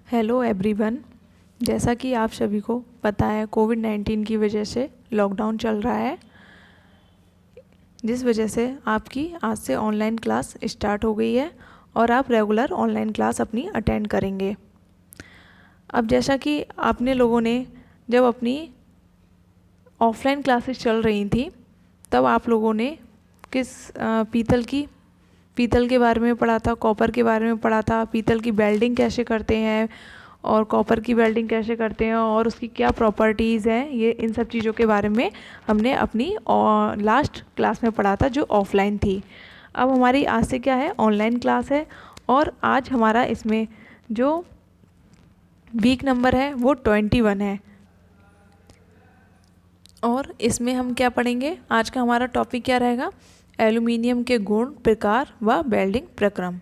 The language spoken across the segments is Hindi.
Hello everyone. जैसा कि आप सभी को पता है, कोविड-19 की वजह से लॉकडाउन चल रहा है, जिस वजह से आपकी आज से ऑनलाइन क्लास स्टार्ट हो गई है और आप रेगुलर ऑनलाइन क्लास अपनी अटेंड करेंगे। अब जैसा कि आपने लोगों ने जब अपनी ऑफलाइन क्लासेस चल रही थी, तब आप लोगों ने किस पीतल के बारे में पढ़ा था, कॉपर के बारे में पढ़ा था, पीतल की वेल्डिंग कैसे करते हैं और कॉपर की वेल्डिंग कैसे करते हैं और उसकी क्या प्रॉपर्टीज़ हैं, ये इन सब चीज़ों के बारे में हमने अपनी लास्ट क्लास में पढ़ा था, जो ऑफलाइन थी। अब हमारी आज से क्या है, ऑनलाइन क्लास है और आज हमारा इसमें जो वीक नंबर है वो 21 है। और इसमें हम क्या पढ़ेंगे, आज का हमारा टॉपिक क्या रहेगा, एल्युमिनियम के गुण, प्रकार व वेल्डिंग प्रक्रम।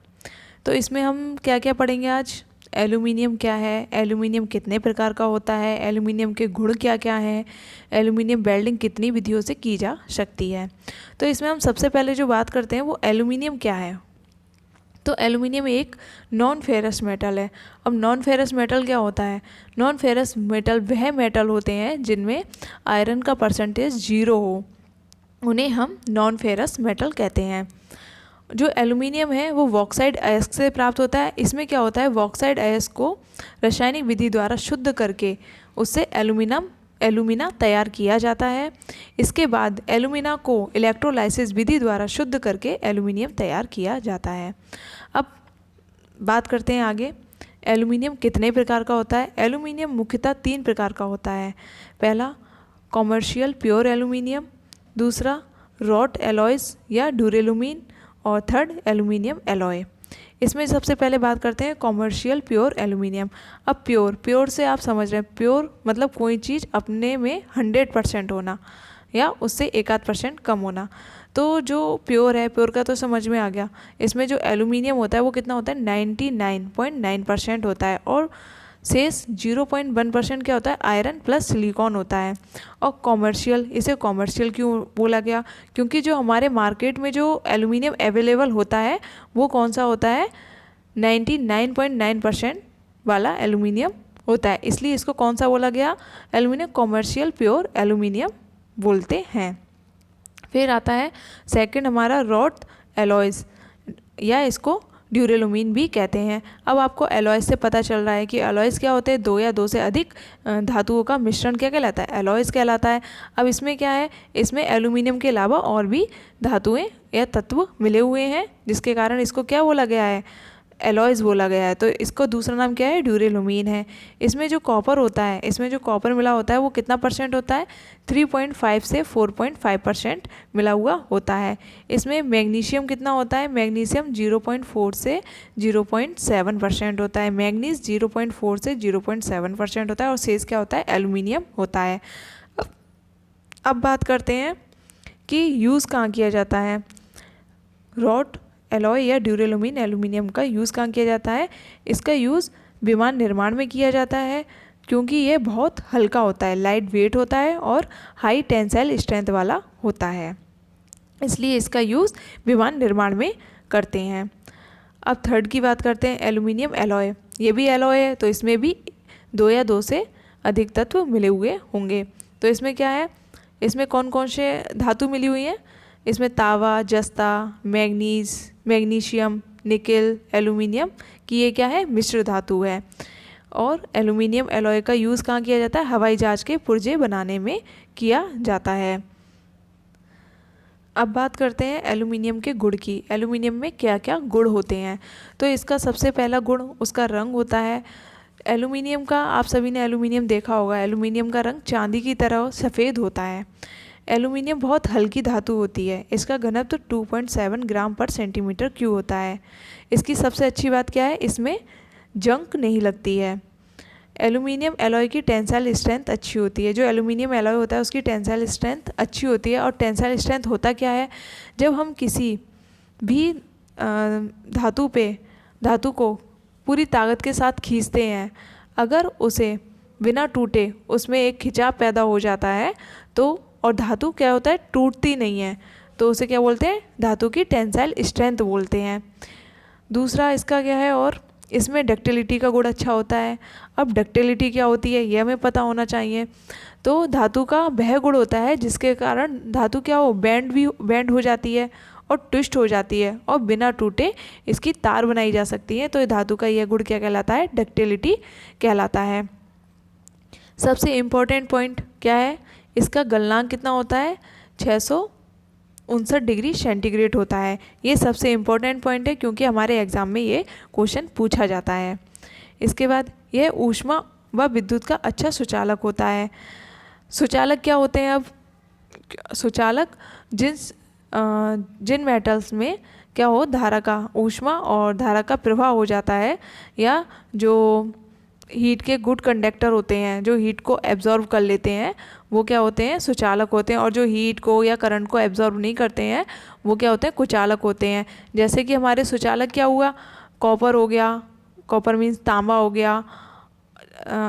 तो इसमें हम क्या क्या पढ़ेंगे आज, एल्युमिनियम क्या है, एल्युमिनियम कितने प्रकार का होता है, एल्युमिनियम के गुण क्या क्या हैं, एल्युमिनियम वेल्डिंग कितनी विधियों से की जा सकती है। तो इसमें हम सबसे पहले जो बात करते हैं वो एल्युमिनियम क्या है। तो एल्युमिनियम एक नॉन फेरस मेटल है। अब नॉन फेरस मेटल क्या होता है, नॉन फेरस मेटल वह मेटल होते हैं जिनमें आयरन का परसेंटेज 0 हो, उन्हें हम नॉन फेरस मेटल कहते हैं। जो एल्युमिनियम है वो बॉक्साइड अयस्क से प्राप्त होता है। इसमें क्या होता है, बॉक्साइड अयस्क को रासायनिक विधि द्वारा शुद्ध करके उससे एल्यूमिना तैयार किया जाता है। इसके बाद एल्यूमिना को इलेक्ट्रोलाइसिस विधि द्वारा शुद्ध करके एल्युमिनियम तैयार किया जाता है। अब बात करते हैं आगे, एल्युमिनियम कितने प्रकार का होता है। एल्युमिनियम मुख्यतः 3 प्रकार का होता है। पहला कॉमर्शियल प्योर एल्युमिनियम, दूसरा रॉट एलॉयज़ या ड्यूरेलुमीन, और थर्ड एल्युमिनियम एलॉय। इसमें सबसे पहले बात करते हैं कॉमर्शियल प्योर एल्युमिनियम। अब प्योर से आप समझ रहे हैं, प्योर मतलब कोई चीज़ अपने में 100% होना या उससे 1-8% कम होना। तो जो प्योर है, प्योर का तो समझ में आ गया। इसमें जो एल्युमिनियम होता है वो कितना होता है, 99.9% होता है और शेष 0.1% क्या होता है, आयरन प्लस सिलिकॉन होता है। और कॉमर्शियल, इसे कॉमर्शियल क्यों बोला गया, क्योंकि जो हमारे मार्केट में जो एल्युमिनियम अवेलेबल होता है वो कौन सा होता है, 99.9% वाला एल्युमिनियम होता है, इसलिए इसको कौन सा बोला गया, एल्युमिनियम कॉमर्शियल प्योर एल्युमिनियम बोलते हैं। फिर आता है सेकंड हमारा रॉट एलॉयज़, या इसको ड्यूरेलुमीन भी कहते हैं। अब आपको एलॉयज़ से पता चल रहा है कि एलॉयज़ क्या होते हैं, 2 या 2 से अधिक धातुओं का मिश्रण क्या कहलाता है, एलॉयज़ कहलाता है। अब इसमें क्या है, इसमें एल्युमिनियम के अलावा और भी धातुएं या तत्व मिले हुए हैं, जिसके कारण इसको क्या बोला गया है, एलॉयज़ बोला गया है। तो इसको दूसरा नाम क्या है, ड्यूरेलुमीन है। इसमें जो कॉपर होता है, इसमें जो कॉपर मिला होता है वो कितना परसेंट होता है, 3.5 से 4.5% मिला हुआ होता है। इसमें मैग्नीशियम कितना होता है, मैग्नीशियम 0.4 से 0.7% होता है, मैग्नीज 0.4 से 0.7% होता है और शेष क्या होता है, एल्युमिनियम होता है। अब बात करते हैं कि यूज़ कहाँ किया जाता है, रॉट एलॉय या ड्यूरेलुमीन एल्युमिनियम का यूज़ कहाँ किया जाता है। इसका यूज़ विमान निर्माण में किया जाता है, क्योंकि ये बहुत हल्का होता है, लाइट वेट होता है और हाई टेंसाइल स्ट्रेंथ वाला होता है, इसलिए इसका यूज़ विमान निर्माण में करते हैं। अब थर्ड की बात करते हैं, एल्युमिनियम एलॉय। ये भी एलॉय है, तो इसमें भी 2 या 2 से अधिक तत्व मिले हुए होंगे। तो इसमें क्या है, इसमें कौन कौन से धातु मिली हुई हैं, इसमें तावा, जस्ता, मैग्नीशियम, निकेल, एल्युमिनियम की ये क्या है, मिश्र धातु है। और एल्युमिनियम एलॉय का यूज़ कहाँ किया जाता है, हवाई जहाज़ के पुर्जे बनाने में किया जाता है। अब बात करते हैं एल्युमिनियम के गुण की, एल्युमिनियम में क्या क्या गुण होते हैं। तो इसका सबसे पहला गुण उसका रंग होता है। एल्युमिनियम का, आप सभी ने एल्युमिनियम देखा होगा, एल्युमिनियम का रंग चांदी की तरह सफ़ेद होता है। एल्युमिनियम बहुत हल्की धातु होती है, इसका घनत्व 2.7 ग्राम पर सेंटीमीटर क्यूब होता है। इसकी सबसे अच्छी बात क्या है, इसमें जंग नहीं लगती है। एल्युमिनियम एलॉय की टेंसाइल स्ट्रेंथ अच्छी होती है, जो एल्युमिनियम एलॉय होता है उसकी टेंसाइल स्ट्रेंथ अच्छी होती है। और टेंसाइल स्ट्रेंथ होता क्या है, जब हम किसी भी धातु को पूरी ताकत के साथ खींचते हैं, अगर उसे बिना टूटे उसमें एक खिंचाव पैदा हो जाता है, तो और धातु क्या होता है, टूटती नहीं है, तो उसे क्या बोलते हैं, धातु की टेंसाइल स्ट्रेंथ बोलते हैं। दूसरा इसका क्या है, और इसमें डक्टिलिटी का गुण अच्छा होता है। अब डक्टिलिटी क्या होती है ये हमें पता होना चाहिए। तो धातु का वह गुण होता है जिसके कारण धातु क्या हो बैंड हो जाती है और ट्विस्ट हो जाती है और बिना टूटे इसकी तार बनाई जा सकती है। तो ये धातु का यह गुण क्या कहलाता है? डक्टिलिटी कहलाता है। सबसे इम्पोर्टेंट पॉइंट क्या है? इसका गलनांक कितना होता है? 659 डिग्री सेंटीग्रेड होता है। ये सबसे इम्पोर्टेंट पॉइंट है क्योंकि हमारे एग्ज़ाम में ये क्वेश्चन पूछा जाता है। इसके बाद यह ऊष्मा व विद्युत का अच्छा सुचालक होता है। सुचालक क्या होते हैं? अब सुचालक जिन मेटल्स में क्या हो धारा का ऊष्मा और धारा का प्रवाह हो जाता है, या जो हीट के गुड कंडक्टर होते हैं जो हीट को एब्जॉर्ब कर लेते हैं, वो क्या होते हैं? सुचालक होते हैं। और जो हीट को या करंट को एब्जॉर्ब नहीं करते हैं वो क्या होते हैं? कुचालक होते हैं। जैसे कि हमारे सुचालक क्या हुआ? कॉपर हो गया, कॉपर मीन्स तांबा हो गया,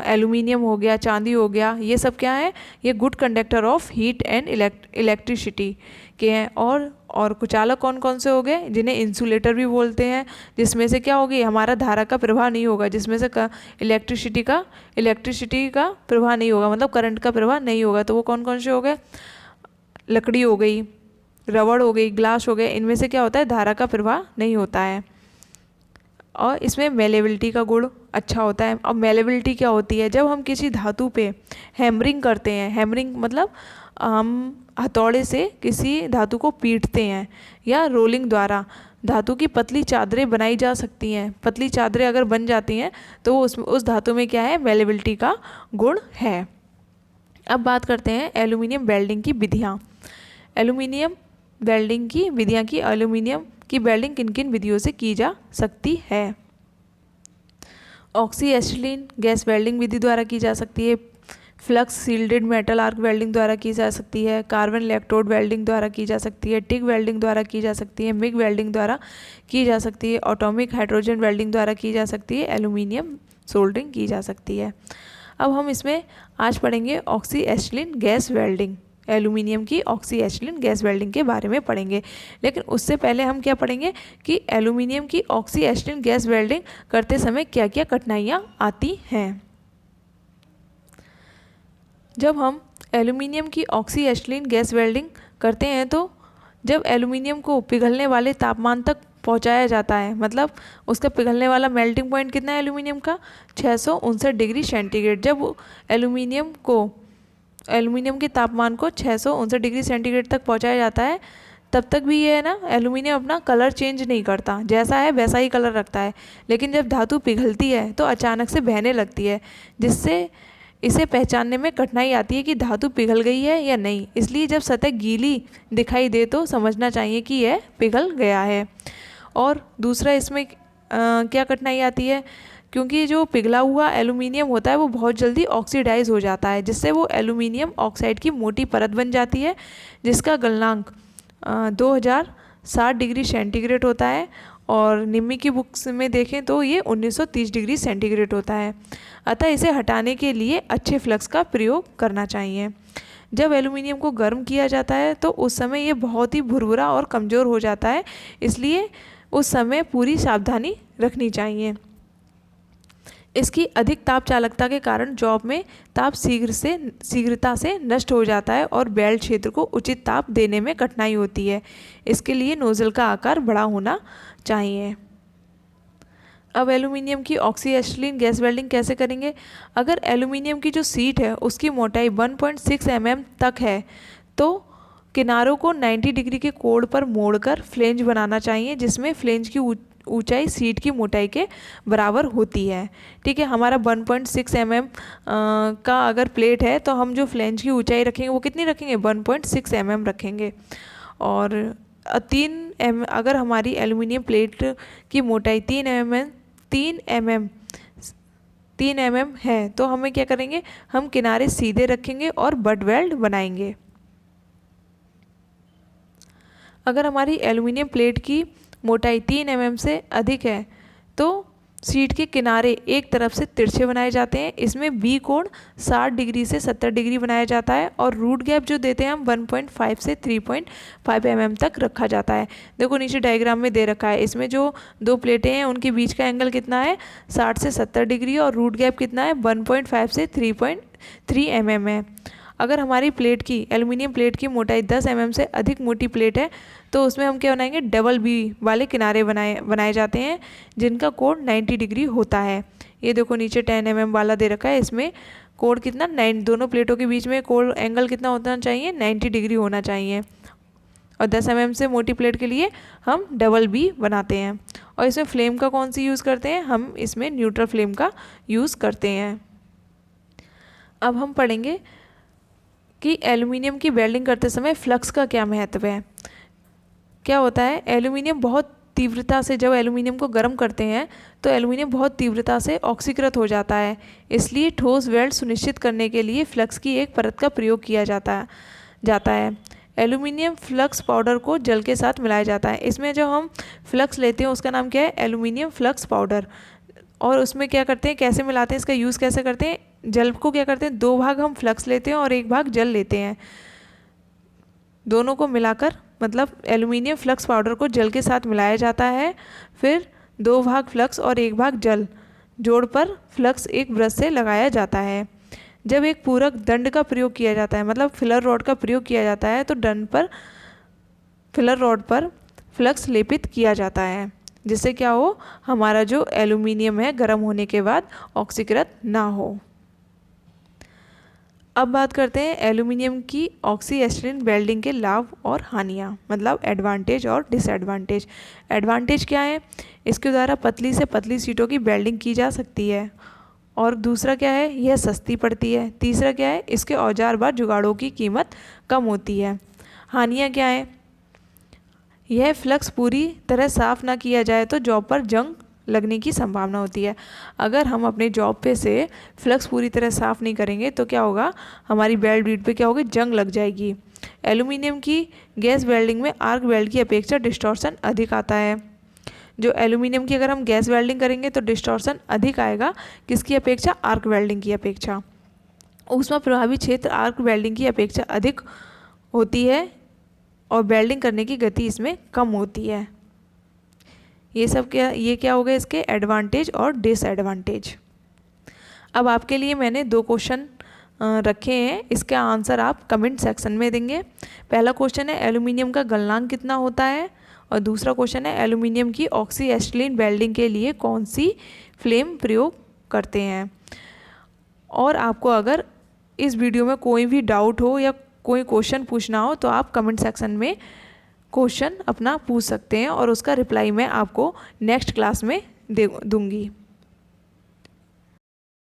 एल्यूमिनियम हो गया, चांदी हो गया, ये सब क्या है? ये good conductor of heat and electricity के हैं। और कुचालक कौन कौन से हो गए? जिन्हें इंसुलेटर भी बोलते हैं, जिसमें से क्या होगी? हमारा धारा का प्रवाह नहीं होगा, जिसमें से इलेक्ट्रिसिटी का प्रवाह नहीं होगा, मतलब करंट का प्रवाह नहीं होगा। तो वो कौन कौन से हो गए? लकड़ी हो गई, रबड़ हो गई, ग्लास हो गए, इनमें से क्या होता है? धारा का प्रवाह नहीं होता है। और इसमें मेलेबिलिटी का गुण अच्छा होता है। अब मेलेबिलिटी क्या होती है? जब हम किसी धातु पे हैमरिंग करते हैं, हैमरिंग मतलब हम हथौड़े से किसी धातु को पीटते हैं, या रोलिंग द्वारा धातु की पतली चादरें बनाई जा सकती हैं। पतली चादरें अगर बन जाती हैं तो उस धातु में क्या है? मेलेबिलिटी का गुण है। अब बात करते हैं एल्यूमिनियम वेल्डिंग की विधियाँ। एल्यूमिनियम वेल्डिंग की विधियाँ की एल्यूमिनियम की वेल्डिंग किन किन विधियों से की जा सकती है? ऑक्सी एसिटिलीन गैस वेल्डिंग विधि द्वारा की जा सकती है, flux shielded metal arc welding द्वारा की जा सकती है, कार्बन इलेक्ट्रोड वेल्डिंग द्वारा की जा सकती है, टिग वेल्डिंग द्वारा की जा सकती है, मिग वेल्डिंग द्वारा की जा सकती है, एटॉमिक हाइड्रोजन वेल्डिंग द्वारा की जा सकती है, एल्यूमिनियम सोल्डरिंग की जा सकती है। अब हम इसमें आज पढ़ेंगे oxy acetylene gas welding, aluminium की ऑक्सी एसिटिलीन गैस वेल्डिंग के बारे में पढ़ेंगे। लेकिन उससे पहले हम क्या पढ़ेंगे कि एल्यूमिनियम की ऑक्सी एसिटिलीन गैस वेल्डिंग करते समय क्या क्या कठिनाइयाँ आती हैं। जब हम एल्यूमिनियम की ऑक्सी एसिटिलीन गैस वेल्डिंग करते हैं तो जब एल्यूमिनियम को पिघलने वाले तापमान तक पहुंचाया जाता है, मतलब उसका पिघलने वाला मेल्टिंग पॉइंट कितना है एल्यूमिनियम का? 659 डिग्री सेंटीग्रेड। जब एल्यूमिनियम के तापमान को 659 डिग्री सेंटीग्रेड तक पहुंचाया जाता है, तब तक भी ये है ना एल्यूमिनियम अपना कलर चेंज नहीं करता, जैसा है वैसा ही कलर रखता है। लेकिन जब धातु पिघलती है तो अचानक से बहने लगती है, जिससे इसे पहचानने में कठिनाई आती है कि धातु पिघल गई है या नहीं। इसलिए जब सतह गीली दिखाई दे तो समझना चाहिए कि यह पिघल गया है। और दूसरा इसमें क्या कठिनाई आती है? क्योंकि जो पिघला हुआ एल्यूमिनियम होता है वो बहुत जल्दी ऑक्सीडाइज हो जाता है, जिससे वो एल्यूमिनियम ऑक्साइड की मोटी परत बन जाती है, जिसका गलनांक 2060 डिग्री सेंटीग्रेड होता है। और निम्मी की बुक्स में देखें तो ये 1930 डिग्री सेंटीग्रेड होता है। अतः इसे हटाने के लिए अच्छे फ्लक्स का प्रयोग करना चाहिए। जब एल्यूमिनियम को गर्म किया जाता है तो उस समय ये बहुत ही भुरभुरा और कमज़ोर हो जाता है, इसलिए उस समय पूरी सावधानी रखनी चाहिए। इसकी अधिक ताप चालकता के कारण जॉब में ताप शीघ्रता से नष्ट हो जाता है और बेल्ट क्षेत्र को उचित ताप देने में कठिनाई होती है। इसके लिए नोजल का आकार बड़ा होना चाहिए। अब एल्यूमिनियम की ऑक्सी एसिटिलीन गैस वेल्डिंग कैसे करेंगे? अगर एल्यूमिनियम की जो सीट है उसकी मोटाई 1.6 mm तक है तो किनारों को 90 डिग्री के कोण पर मोड़कर फ्लेंज बनाना चाहिए, जिसमें फ्लेंज की ऊंचाई सीट की मोटाई के बराबर होती है। ठीक है, हमारा 1.6 mm का अगर प्लेट है तो हम जो फ्लेंज की ऊंचाई रखेंगे वो कितनी रखेंगे? 1.6 mm रखेंगे। और 3 अगर हमारी एल्यूमिनियम प्लेट की मोटाई 3 mm है तो हमें क्या करेंगे? हम किनारे सीधे रखेंगे और बट वेल्ड बनाएंगे। अगर हमारी एल्यूमिनियम प्लेट की मोटाई 3 mm से अधिक है तो शीट के किनारे एक तरफ से तिरछे बनाए जाते हैं। इसमें बी कोण 60 डिग्री से 70 डिग्री बनाया जाता है और रूट गैप जो देते हैं हम 1.5 से 3.5 mm तक रखा जाता है। देखो नीचे डायग्राम में दे रखा है, इसमें जो दो प्लेटें हैं उनके बीच का एंगल कितना है 60 से 70 डिग्री और रूट गैप कितना है 1.5 से 3.3 mm है। अगर हमारी प्लेट की एल्युमिनियम प्लेट की मोटाई 10 mm से अधिक मोटी प्लेट है तो उसमें हम क्या बनाएंगे, डबल बी वाले किनारे बनाए जाते हैं जिनका कोण 90 डिग्री होता है। ये देखो नीचे 10 mm वाला दे रखा है, इसमें कोण कितना 9, दोनों प्लेटों के बीच में कोण एंगल कितना होना चाहिए 90 डिग्री होना चाहिए। और 10 mm से मोटी प्लेट के लिए हम डबल बी बनाते हैं। और इसमें फ्लेम का कौन सी यूज़ करते हैं, हम इसमें न्यूट्रल फ्लेम का यूज़ करते हैं। अब हम पढ़ेंगे कि एल्युमिनियम की वेल्डिंग करते समय फ्लक्स का क्या महत्व है। क्या होता है, एल्युमिनियम बहुत तीव्रता से, जब एल्युमिनियम को गर्म करते हैं तो एल्युमिनियम बहुत तीव्रता से ऑक्सीकृत हो जाता है। इसलिए ठोस वेल्ड सुनिश्चित करने के लिए फ्लक्स की एक परत का प्रयोग किया जाता है। एल्युमिनियम फ्लक्स पाउडर को जल के साथ मिलाया जाता है। इसमें जो हम फ्लक्स लेते हैं उसका नाम क्या है, एल्युमिनियम फ्लक्स पाउडर। और उसमें क्या करते हैं, कैसे मिलाते हैं, इसका यूज़ कैसे करते हैं, जल को क्या करते हैं, 2 भाग हम फ्लक्स लेते हैं और 1 भाग जल लेते हैं। दोनों को मिलाकर मतलब एल्युमिनियम फ्लक्स पाउडर को जल के साथ मिलाया जाता है। फिर 2 भाग फ्लक्स और 1 भाग जल जोड़ पर फ्लक्स एक ब्रश से लगाया जाता है। जब एक पूरक दंड का प्रयोग किया जाता है, मतलब फिलर रॉड का प्रयोग किया जाता है, तो दंड पर फिलर रॉड पर फ्लक्स लेपित किया जाता है, जिससे क्या हो, हमारा जो एल्युमिनियम है गर्म होने के बाद ऑक्सीकृत ना हो। अब बात करते हैं एल्युमिनियम की ऑक्सी एसिटिलीन वेल्डिंग के लाभ और हानियाँ, मतलब एडवांटेज और डिसएडवांटेज। एडवांटेज क्या है, इसके द्वारा पतली से पतली शीटों की वेल्डिंग की जा सकती है। और दूसरा क्या है, यह सस्ती पड़ती है। तीसरा क्या है, इसके औजार व जुगाड़ों की कीमत कम होती है। हानियाँ क्या है, यह फ्लक्स पूरी तरह साफ़ ना किया जाए तो जॉब पर जंग लगने की संभावना होती है। अगर हम अपने जॉब पे से फ्लक्स पूरी तरह साफ़ नहीं करेंगे तो क्या होगा, हमारी वेल्ड बीट पे क्या होगी, जंग लग जाएगी। एल्युमिनियम की गैस वेल्डिंग में आर्क वेल्ड की अपेक्षा डिस्टॉर्शन अधिक आता है। जो एल्युमिनियम की अगर हम गैस वेल्डिंग करेंगे तो डिस्टॉर्शन अधिक आएगा, किसकी अपेक्षा, आर्क वेल्डिंग की अपेक्षा। ऊष्मा प्रभावी क्षेत्र आर्क वेल्डिंग की अपेक्षा अधिक होती है और वेल्डिंग करने की गति इसमें कम होती है। ये क्या हो गए इसके एडवांटेज और डिसएडवांटेज। अब आपके लिए मैंने 2 क्वेश्चन रखे हैं, इसका आंसर आप कमेंट सेक्शन में देंगे। पहला क्वेश्चन है एल्युमिनियम का गलनांक कितना होता है, और दूसरा क्वेश्चन है एल्युमिनियम की ऑक्सी एसिटिलीन वेल्डिंग के लिए कौन सी फ्लेम प्रयोग करते हैं। और आपको अगर इस वीडियो में कोई भी डाउट हो या कोई क्वेश्चन पूछना हो तो आप कमेंट सेक्शन में क्वेश्चन अपना पूछ सकते हैं और उसका रिप्लाई मैं आपको नेक्स्ट क्लास में दूंगी।